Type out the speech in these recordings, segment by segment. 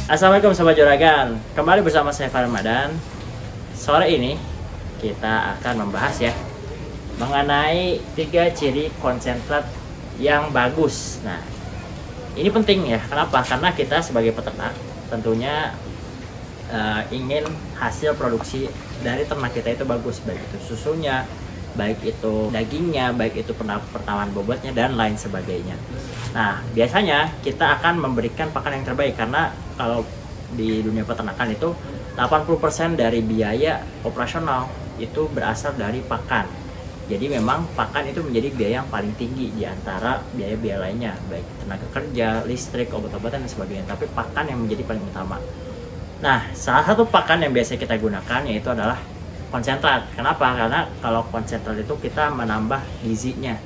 Assalamualaikum Sobat Juragan, kembali bersama saya Ramadan. Sore ini kita akan membahas ya mengenai 3 ciri konsentrat yang bagus. Nah, ini penting ya, kenapa? Karena kita sebagai peternak tentunya ingin hasil produksi dari ternak kita itu bagus, baik itu susunya, baik itu dagingnya, baik itu pertambahan bobotnya dan lain sebagainya. Nah, biasanya kita akan memberikan pakan yang terbaik karena kalau di dunia peternakan itu 80% dari biaya operasional itu berasal dari pakan. Jadi memang pakan itu menjadi biaya yang paling tinggi di antara biaya-biaya lainnya, baik tenaga kerja, listrik, obat-obatan dan sebagainya. Tapi pakan yang menjadi paling utama. Nah, salah satu pakan yang biasa kita gunakan yaitu adalah konsentrat. Kenapa? Karena kalau konsentrat itu kita menambah gizinya.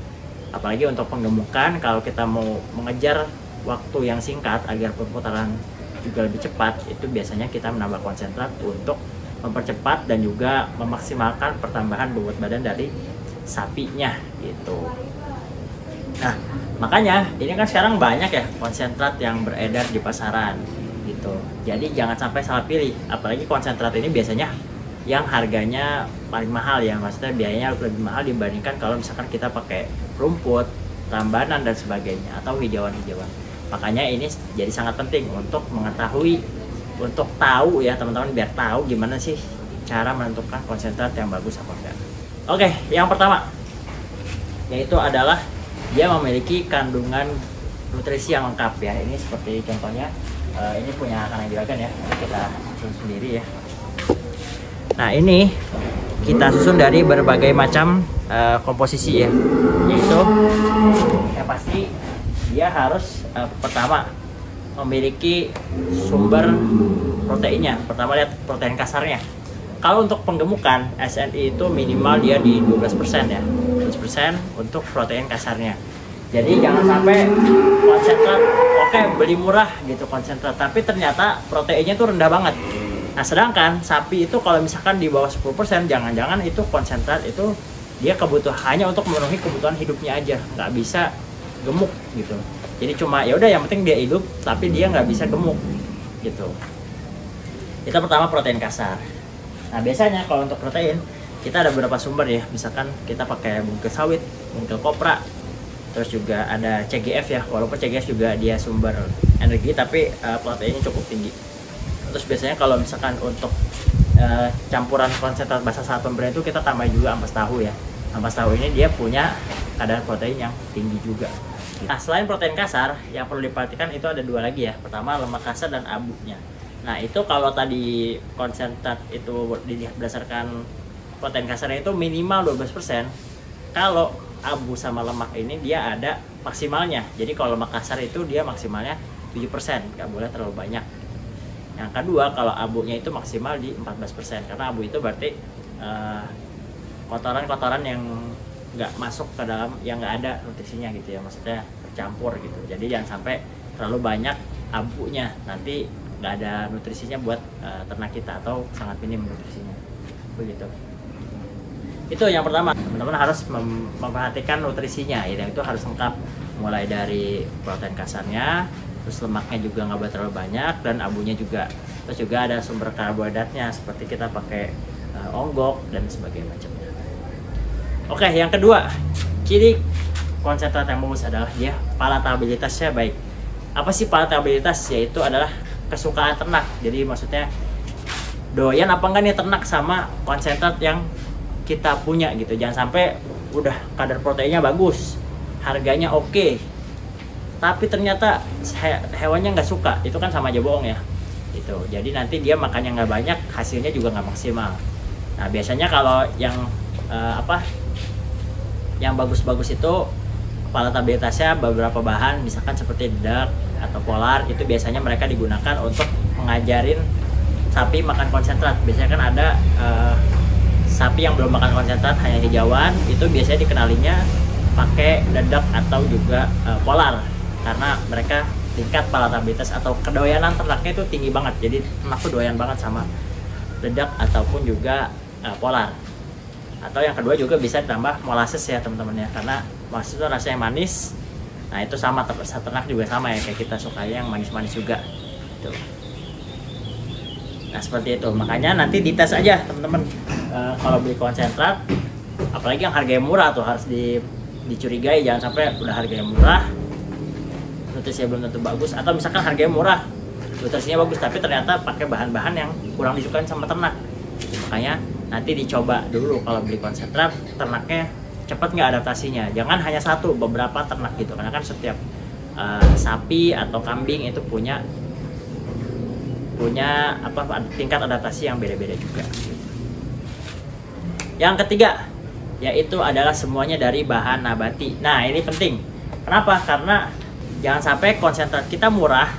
Apalagi untuk penggemukan, kalau kita mau mengejar waktu yang singkat agar perputaran juga lebih cepat, itu biasanya kita menambah konsentrat untuk mempercepat dan juga memaksimalkan pertambahan bobot badan dari sapinya gitu. Nah, makanya ini kan sekarang banyak ya konsentrat yang beredar di pasaran gitu. Jadi jangan sampai salah pilih, apalagi konsentrat ini biasanya yang harganya paling mahal ya, maksudnya biayanya lebih mahal dibandingkan kalau misalkan kita pakai rumput, tambahan dan sebagainya atau hijauan-hijauan. Makanya ini jadi sangat penting untuk mengetahui, untuk tahu ya teman-teman, biar tahu gimana sih cara menentukan konsentrat yang bagus apa enggak. Oke, yang pertama yaitu adalah dia memiliki kandungan nutrisi yang lengkap ya. Ini seperti contohnya ini punya Kanang Juragan ya, kita susun sendiri ya. Nah, ini kita susun dari berbagai macam komposisi ya, yaitu yang pasti dia harus pertama memiliki sumber proteinnya. Pertama lihat protein kasarnya. Kalau untuk penggemukan SNI itu minimal dia di 12% ya, 12% untuk protein kasarnya. Jadi jangan sampai konsentrat oke beli murah gitu konsentrat, tapi ternyata proteinnya tuh rendah banget. Nah, sedangkan sapi itu kalau misalkan di bawah 10%, jangan-jangan itu konsentrat itu dia hanya untuk memenuhi kebutuhan hidupnya aja, nggak bisa gemuk gitu. Jadi cuma ya udah yang penting dia hidup, tapi dia nggak bisa gemuk gitu. Itu pertama protein kasar. Nah, biasanya kalau untuk protein kita ada beberapa sumber ya, misalkan kita pakai bungkil sawit, bungkil kopra, terus juga ada CGF ya, walaupun CGF juga dia sumber energi tapi proteinnya cukup tinggi. Terus biasanya kalau misalkan untuk campuran konsentrat basa saat pemberian itu kita tambah juga ampas tahu ya. Ampas tahu ini dia punya kadar protein yang tinggi juga. Nah, selain protein kasar yang perlu diperhatikan itu ada 2 lagi ya. Pertama lemak kasar dan abunya. Nah, itu kalau tadi konsentrat itu berdasarkan protein kasarnya itu minimal 12%. Kalau abu sama lemak ini dia ada maksimalnya. Jadi kalau lemak kasar itu dia maksimalnya 7%, nggak boleh terlalu banyak. Yang kedua, kalau abunya itu maksimal di 14%, karena abu itu berarti kotoran-kotoran yang nggak masuk ke dalam, yang nggak ada nutrisinya gitu ya, maksudnya bercampur gitu. Jadi jangan sampai terlalu banyak abunya, nanti nggak ada nutrisinya buat ternak kita atau sangat minim nutrisinya begitu. Itu yang pertama, teman-teman harus memperhatikan nutrisinya ya, itu harus lengkap, mulai dari protein kasarnya, terus lemaknya juga nggak boleh terlalu banyak, dan abunya juga. Terus juga ada sumber karbohidratnya seperti kita pakai onggok dan sebagainya macamnya. Oke, yang kedua ciri konsentrat yang bagus adalah dia palatabilitasnya baik. Apa sih palatabilitas? Yaitu adalah kesukaan ternak. Jadi maksudnya doyan apa enggak nih ternak sama konsentrat yang kita punya gitu. Jangan sampai udah kadar proteinnya bagus, harganya oke, tapi ternyata hewannya nggak suka, itu kan sama aja bohong ya gitu. Jadi nanti dia makannya nggak banyak, hasilnya juga nggak maksimal. Nah, biasanya kalau yang yang bagus-bagus itu palatabilitasnya beberapa bahan, misalkan seperti dedak atau polar, itu biasanya mereka digunakan untuk mengajarin sapi makan konsentrat. Biasanya kan ada sapi yang belum makan konsentrat, hanya hijauan, itu biasanya dikenalinya pakai dedak atau juga polar, karena mereka tingkat palatabilitas atau kedoyanan ternaknya itu tinggi banget. Jadi ternak tuh doyan banget sama dedak ataupun juga polar. Atau yang kedua juga bisa ditambah molasses ya teman-teman ya, karena molasses itu rasanya manis. Nah itu sama, ternak juga sama ya, kayak kita suka yang manis-manis juga gitu. Nah seperti itu, makanya nanti dites aja teman-teman. Kalau beli konsentrat, apalagi yang harganya murah tuh harus dicurigai, jangan sampai udah harganya murah nutrisinya belum tentu bagus, atau misalkan harganya murah nutrisinya bagus tapi ternyata pakai bahan-bahan yang kurang disukai sama ternak. Makanya nanti dicoba dulu kalau beli konsentrat, ternaknya cepat nggak adaptasinya. Jangan hanya satu, beberapa ternak gitu, karena kan setiap sapi atau kambing itu punya tingkat adaptasi yang beda-beda juga. Yang ketiga yaitu adalah semuanya dari bahan nabati. Nah ini penting. Kenapa? Karena jangan sampai konsentrat kita murah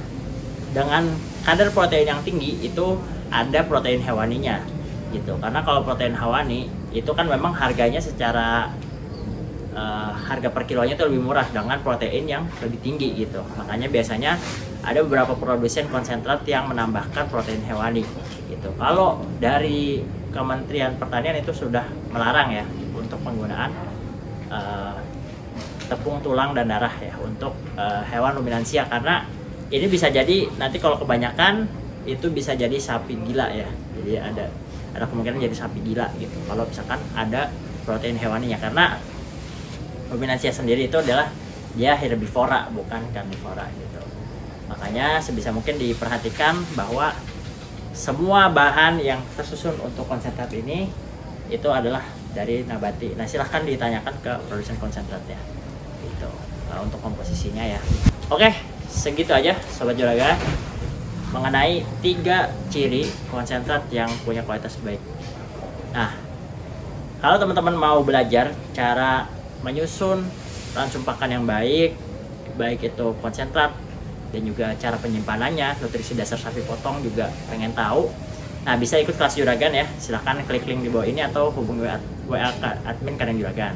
dengan kadar protein yang tinggi itu ada protein hewaninya gitu. Karena kalau protein hewani itu kan memang harganya secara harga per kilonya itu lebih murah dengan protein yang lebih tinggi gitu. Makanya biasanya ada beberapa produsen konsentrat yang menambahkan protein hewani gitu. Kalau dari Kementerian Pertanian itu sudah melarang ya untuk penggunaan tepung tulang dan darah ya untuk hewan ruminansia, karena ini bisa jadi nanti kalau kebanyakan itu bisa jadi sapi gila ya. Jadi ada kemungkinan jadi sapi gila gitu kalau misalkan ada protein hewaninya, karena ruminansia sendiri itu adalah dia herbivora bukan karnivora gitu. Makanya sebisa mungkin diperhatikan bahwa semua bahan yang tersusun untuk konsentrat ini itu adalah dari nabati. Nah silahkan ditanyakan ke produsen konsentratnya gitu untuk komposisinya ya. Oke, segitu aja Sobat Juragan mengenai 3 ciri konsentrat yang punya kualitas baik. Nah kalau teman-teman mau belajar cara menyusun ransum pakan yang baik itu konsentrat dan juga cara penyimpanannya, nutrisi dasar sapi potong juga pengen tahu. Nah bisa ikut kelas Juragan ya, silahkan klik link di bawah ini atau hubungi WA admin Kandang Juragan.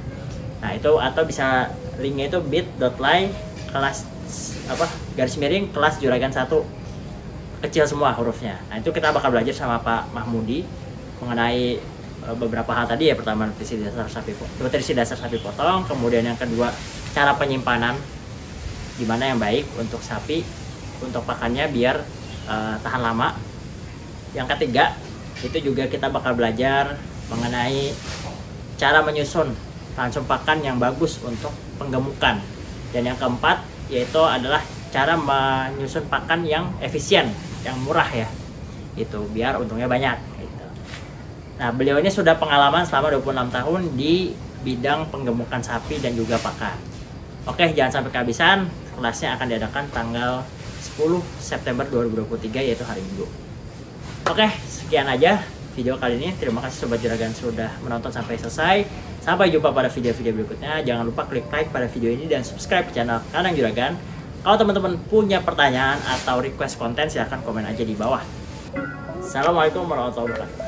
Nah itu atau bisa linknya itu bit.ly kelas Juragan 1 kecil semua hurufnya. Nah itu kita bakal belajar sama Pak Mahmudi mengenai beberapa hal tadi ya. Pertama nutrisi dasar sapi potong, kemudian yang kedua cara penyimpanan gimana yang baik untuk sapi untuk pakannya biar tahan lama. Yang ketiga itu juga kita bakal belajar mengenai cara menyusun ransum pakan yang bagus untuk penggemukan. Dan yang keempat yaitu adalah cara menyusun pakan yang efisien, yang murah ya, itu biar untungnya banyak gitu. Nah beliau ini sudah pengalaman selama 26 tahun di bidang penggemukan sapi dan juga pakan. Oke, jangan sampai kehabisan. Kelasnya akan diadakan tanggal 10 September 2023 yaitu hari Minggu. Oke, sekian aja video kali ini. Terima kasih Sobat Juragan sudah menonton sampai selesai. Sampai jumpa pada video-video berikutnya. Jangan lupa klik like pada video ini dan subscribe channel Kandang Juragan. Kalau teman-teman punya pertanyaan atau request konten silahkan komen aja di bawah. Assalamualaikum warahmatullahi wabarakatuh.